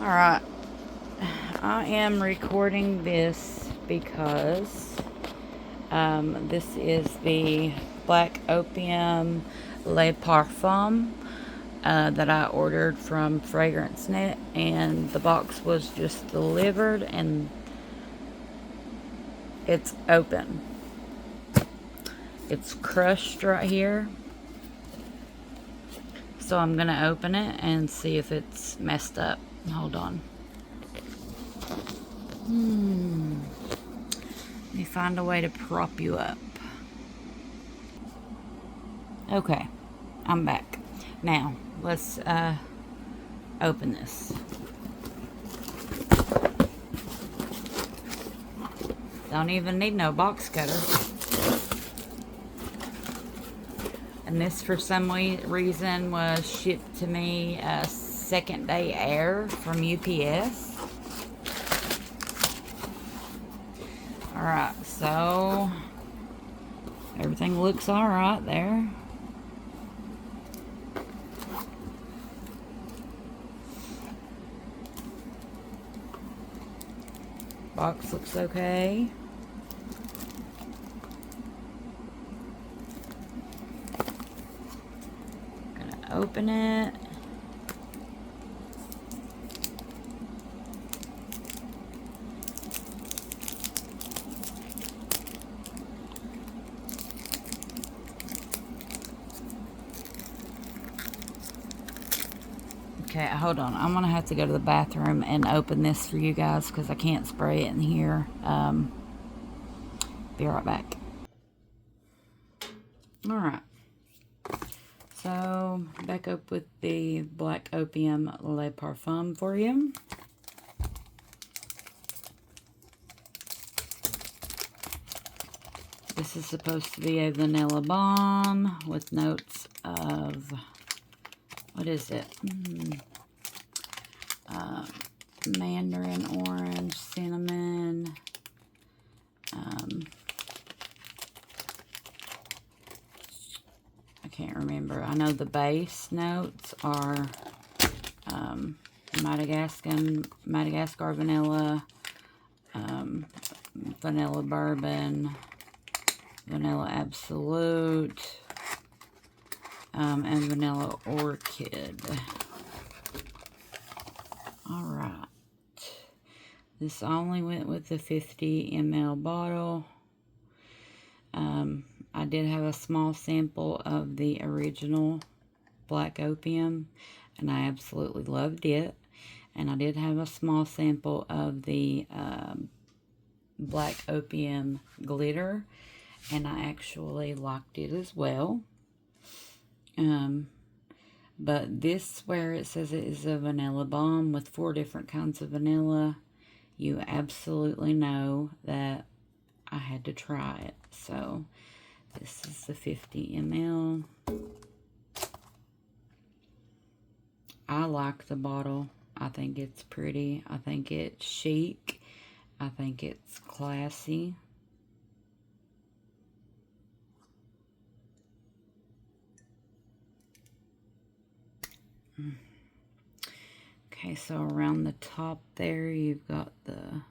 Alright, I am recording this because this is the Black Opium Le Parfum that I ordered from FragranceNet, and the box was just delivered and it's open. It's crushed right here. So I'm going to open it and see if it's messed up. Hold on. Let me find a way to prop you up. Okay, I'm back. Now, let's open this. Don't even need no box cutter. And this, for some reason, was shipped to me second day air from UPS. Alright, so everything looks alright there. Box looks okay. Gonna open it. Okay, hold on. I'm gonna have to go to the bathroom and open this for you guys because I can't spray it in here. Be right back. Alright. So, back up with the Black Opium Le Parfum for you. This is supposed to be a vanilla bomb with notes of, what is it? Mandarin orange, cinnamon, I can't remember. I know the base notes are Madagascar vanilla, vanilla bourbon, vanilla absolute, and vanilla orchid. Alright. This only went with the 50 ml bottle. I did have a small sample of the original Black Opium, and I absolutely loved it. And I did have a small sample of the Black Opium glitter, and I actually liked it as well. But this, where it says it is a vanilla bomb with 4 different kinds of vanilla, you absolutely know that I had to try it. So this is the 50 ml. I like the bottle. I think it's pretty. I think it's chic. I think it's classy. Okay, so around the top there, you've got the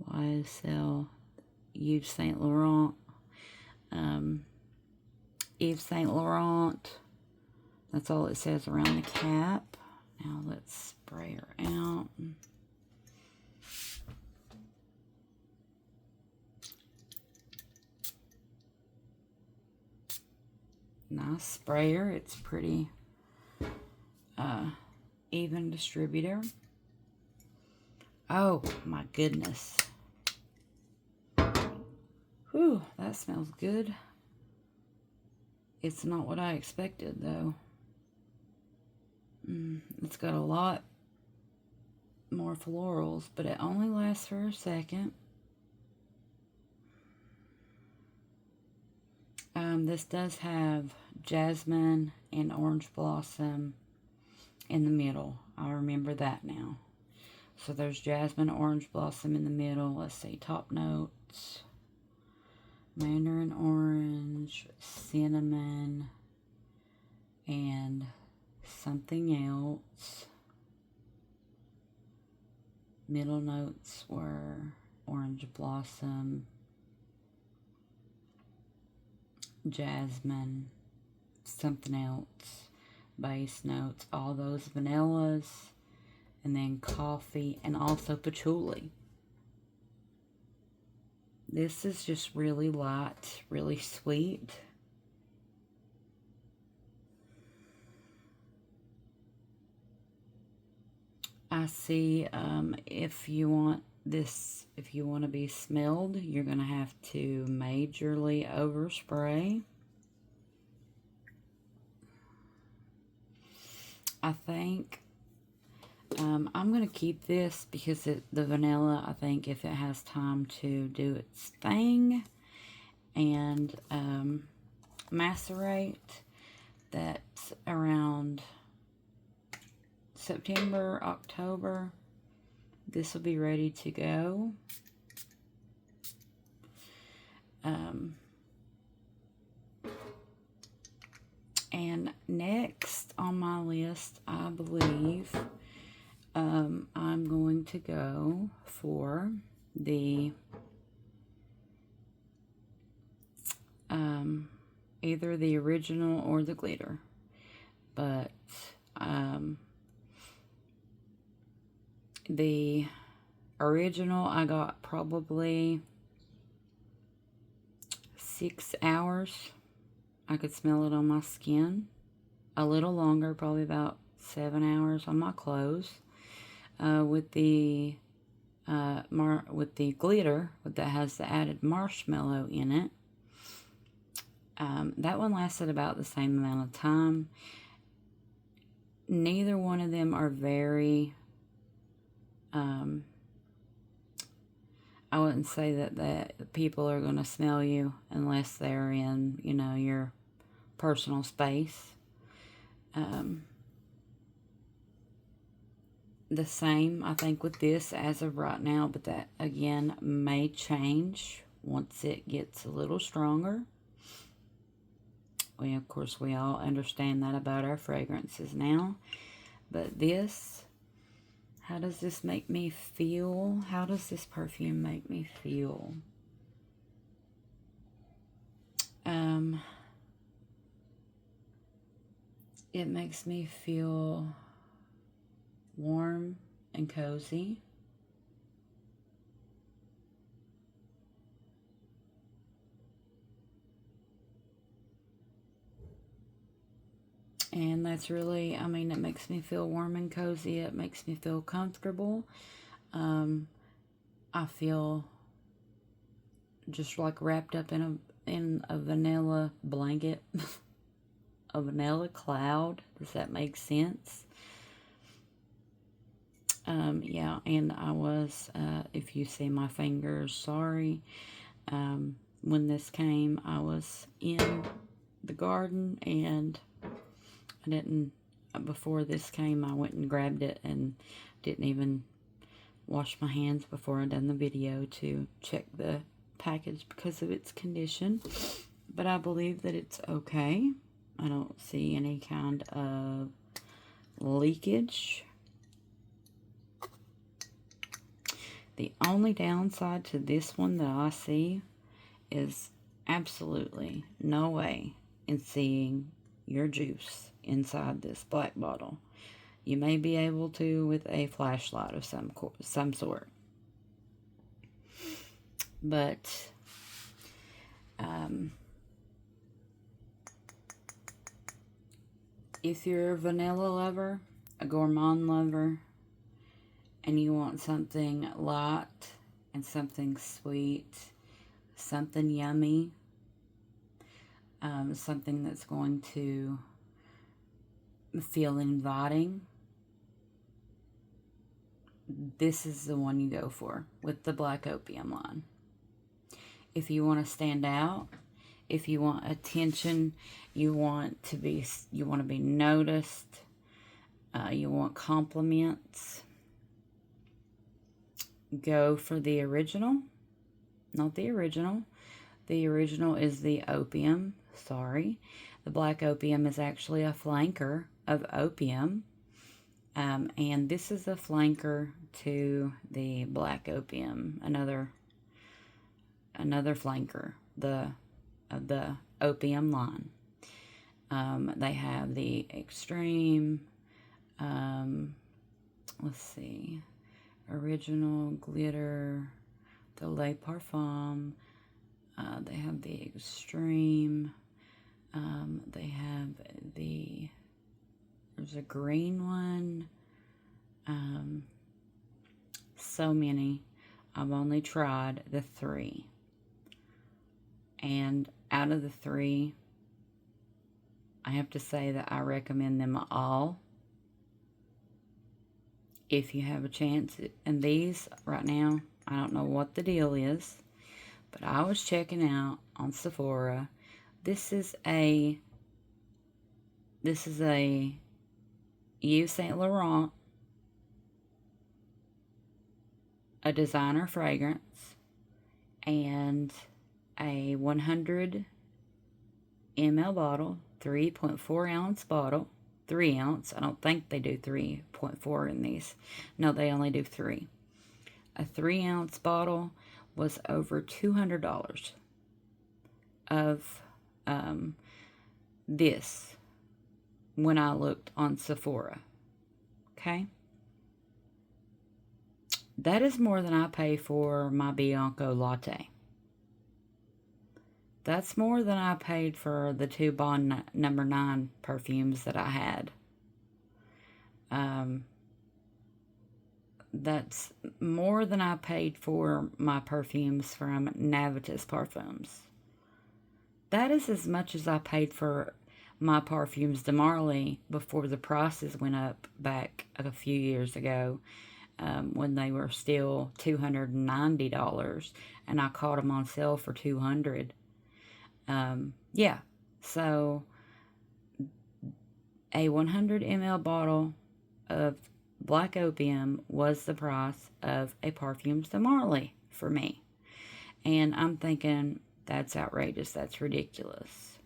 YSL Yves Saint Laurent. Yves Saint Laurent. That's all it says around the cap. Now let's spray her out. Nice sprayer. It's pretty even distributor. Oh my goodness. Whew, that smells good. It's not what I expected though. It's got a lot more florals, but it only lasts for a second. This does have jasmine and orange blossom in the middle. I remember that now. So there's jasmine, orange blossom in the middle. Let's see, top notes. Mandarin orange, cinnamon, and something else. Middle notes were orange blossom, jasmine, something else, base notes, all those vanillas, and then coffee, and also patchouli. This is just really light, really sweet. I see if you want this, if you want to be smelled, you're going to have to majorly overspray. I think I'm going to keep this because the vanilla, I think if it has time to do its thing and macerate, that's around September, October, this will be ready to go. And next on my list, I believe, I'm going to go for the either the original or the glitter, but the original I got probably 6 hours. I could smell it on my skin. A little longer, probably about 7 hours on my clothes. With the glitter that has the added marshmallow in it, that one lasted about the same amount of time. Neither one of them are very I wouldn't say that people are going to smell you unless they're in, you know, your personal space. The same, I think, with this as of right now, but that, again, may change once it gets a little stronger. Of course, we all understand that about our fragrances now. But this, how does this make me feel? How does this perfume make me feel? It makes me feel warm and cozy. And that's really, I mean, it makes me feel warm and cozy. It makes me feel comfortable. I feel just like wrapped up in a vanilla blanket, a vanilla cloud. Does that make sense? Yeah, and I was, if you see my fingers, sorry. When this came, I was in the garden, and I didn't, before this came, I went and grabbed it and didn't even wash my hands before I done the video to check the package because of its condition. But I believe that it's okay. I don't see any kind of leakage. The only downside to this one that I see is absolutely no way in seeing your juice inside this black bottle. You may be able to with a flashlight of some sort. But if you're a vanilla lover, a gourmand lover, and you want something light and something sweet, something yummy, something that's going to feel inviting, this is the one you go for with the Black Opium line. If you want to stand out, if you want attention, you want to be noticed, you want compliments, go for the original. Not the original. The original is the Opium. Sorry. The Black Opium is actually a flanker of Opium. And this is a flanker to the Black Opium, another flanker of the Opium line. They have the Extreme, let's see, Original, Glitter, the Le Parfum. They have the Extreme. They have there's a green one. So many. I've only tried the 3. And out of the 3, I have to say that I recommend them all. If you have a chance, and these right now, I don't know what the deal is, but I was checking out on Sephora. This is a Yves Saint Laurent, a designer fragrance, and a 100 ml bottle, 3.4 ounce bottle, 3 ounce. I don't think they do 3.4 in these. No, they only do 3. A 3 ounce bottle was over $200 of this when I looked on Sephora. Okay? That is more than I pay for my Bianco latte. That's more than I paid for the 2 Bond number 9 perfumes that I had. That's more than I paid for my perfumes from Navitas Parfums. That is as much as I paid for my Parfums de Marly before the prices went up back a few years ago, when they were still $290, and I caught them on sale for $200. Yeah, so a 100 ml bottle of Black Opium was the price of a Parfums de Marly for me. And I'm thinking, that's outrageous, that's ridiculous.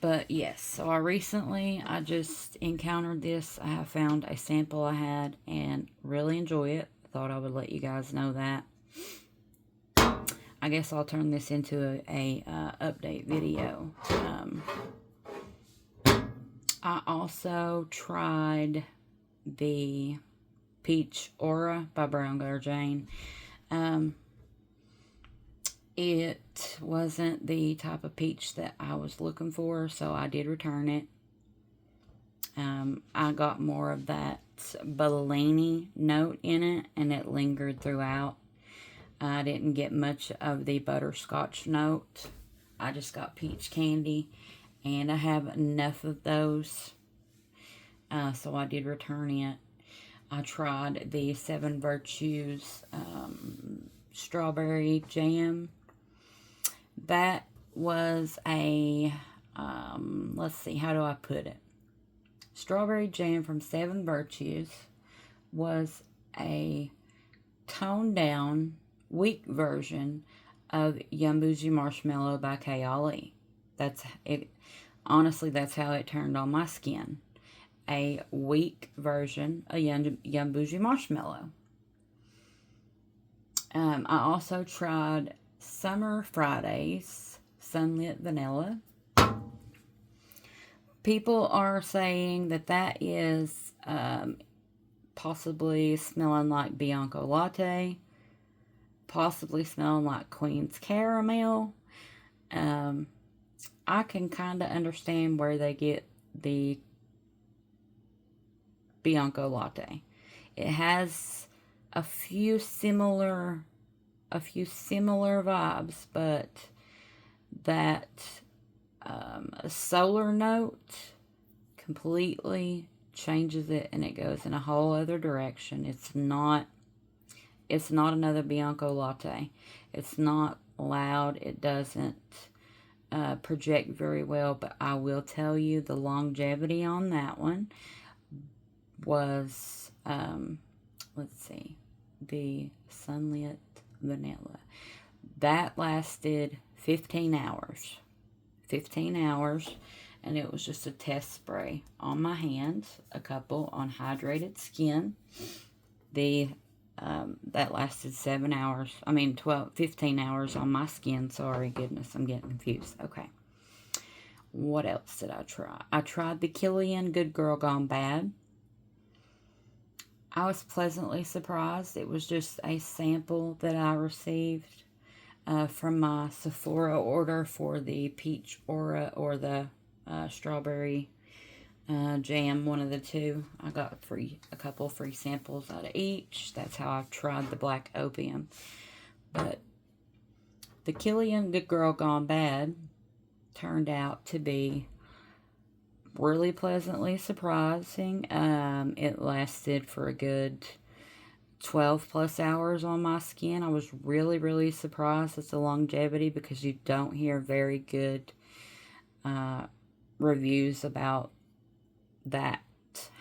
But yes, so I just encountered this. I have found a sample I had and really enjoy it. Thought I would let you guys know that. I guess I'll turn this into a update video. I also tried the Peach Aura by Brown Girl Jane. It wasn't the type of peach that I was looking for, so I did return it. I got more of that Bellini note in it, and it lingered throughout. I didn't get much of the butterscotch note. I just got peach candy, and I have enough of those, so I did return it. I tried the 7 Virtues strawberry jam. That was a, let's see, how do I put it? Strawberry jam from 7 Virtues was a toned down, weak version of Young Bougie Marshmallow by Kayali. That's it. Honestly, that's how it turned on my skin. A weak version of Young Bougie Marshmallow. I also tried Summer Fridays Sunlit Vanilla. People are saying that is possibly smelling like Bianco Latte, possibly smelling like Queen's Caramel. I can kind of understand where they get the Bianco Latte. It has a few similar vibes, but that solar note completely changes it, and it goes in a whole other direction. It's not another Bianco Latte. It's not loud. It doesn't project very well, but I will tell you the longevity on that one was, let's see, the Sunlit Vanilla. That lasted 15 hours. 15 hours, and it was just a test spray on my hands, a couple on hydrated skin. That lasted 7 hours. 15 hours on my skin. Sorry, goodness, I'm getting confused. Okay. What else did I try? I tried the Kilian Good Girl Gone Bad. I was pleasantly surprised. It was just a sample that I received from my Sephora order for the peach aura or the strawberry jam, one of the two. I got a couple free samples out of each. That's how I've tried the Black Opium. But the Kilian Good Girl Gone Bad turned out to be really pleasantly surprising. It lasted for a good 12 plus hours on my skin. I was really, really surprised at the longevity, because you don't hear very good reviews about that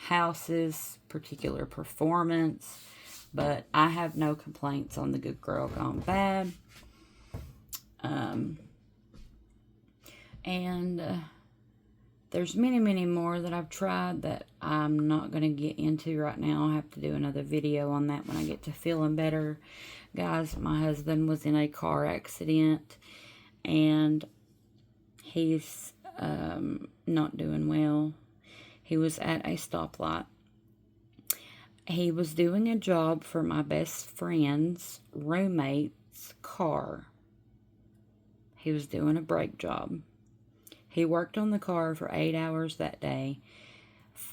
house's particular performance, but I have no complaints on the Good Girl Gone Bad. There's many, many more that I've tried that I'm not going to get into right now. I'll have to do another video on that when I get to feeling better. Guys, my husband was in a car accident, and he's not doing well. He was at a stoplight. He was doing a job for my best friend's roommate's car. He was doing a brake job. He worked on the car for 8 hours that day.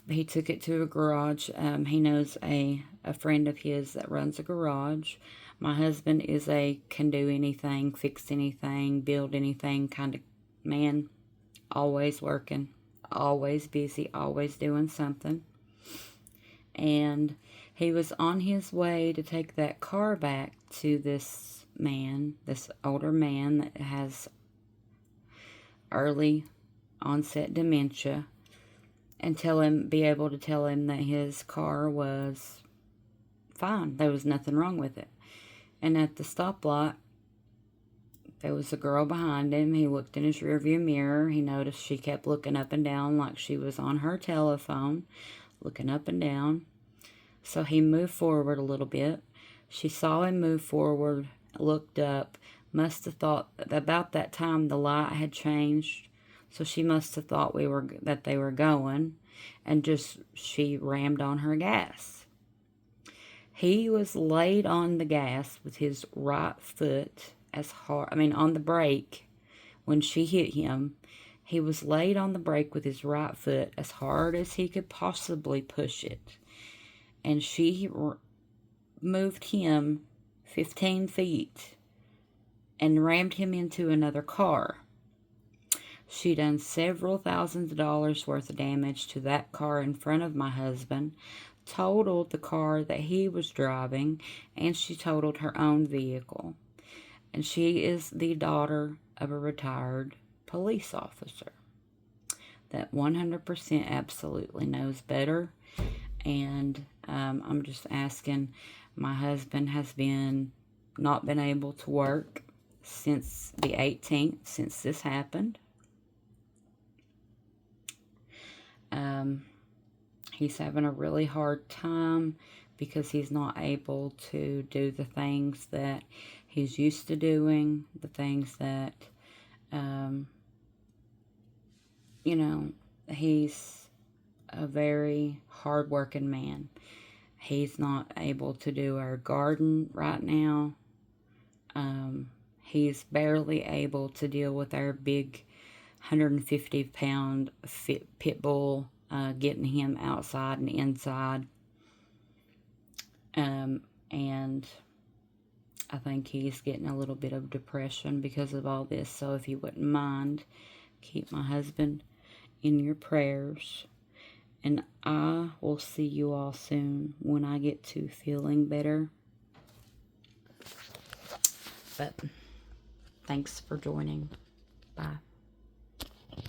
He took it to a garage. He knows a friend of his that runs a garage. My husband is can do anything, fix anything, build anything kind of man. Always working, always busy, always doing something. And he was on his way to take that car back to this man, this older man that has early onset dementia, and be able to tell him that his car was fine. There was nothing wrong with it. And at the stoplight, there was a girl behind him. He looked in his rearview mirror. He noticed she kept looking up and down like she was on her telephone, looking up and down. So he moved forward a little bit. She saw him move forward, looked up, must have thought about that time the light had changed. So she must have thought that they were going, and she rammed on her gas. He was laid on the gas with his right foot on the brake. When she hit him, he was laid on the brake with his right foot as hard as he could possibly push it. And she moved him 15 feet and rammed him into another car. She done several thousands of dollars worth of damage to that car in front of my husband, totaled the car that he was driving, and she totaled her own vehicle. And she is the daughter of a retired police officer that 100% absolutely knows better. And I'm just asking, my husband has not been able to work since the 18th, since this happened. He's having a really hard time because he's not able to do the things that he's used to doing, the things that, he's a very hard-working man. He's not able to do our garden right now. He's barely able to deal with our big 150-pound pit bull, getting him outside and inside. And I think he's getting a little bit of depression because of all this. So if you wouldn't mind, keep my husband in your prayers. And I will see you all soon when I get to feeling better. But thanks for joining. Bye.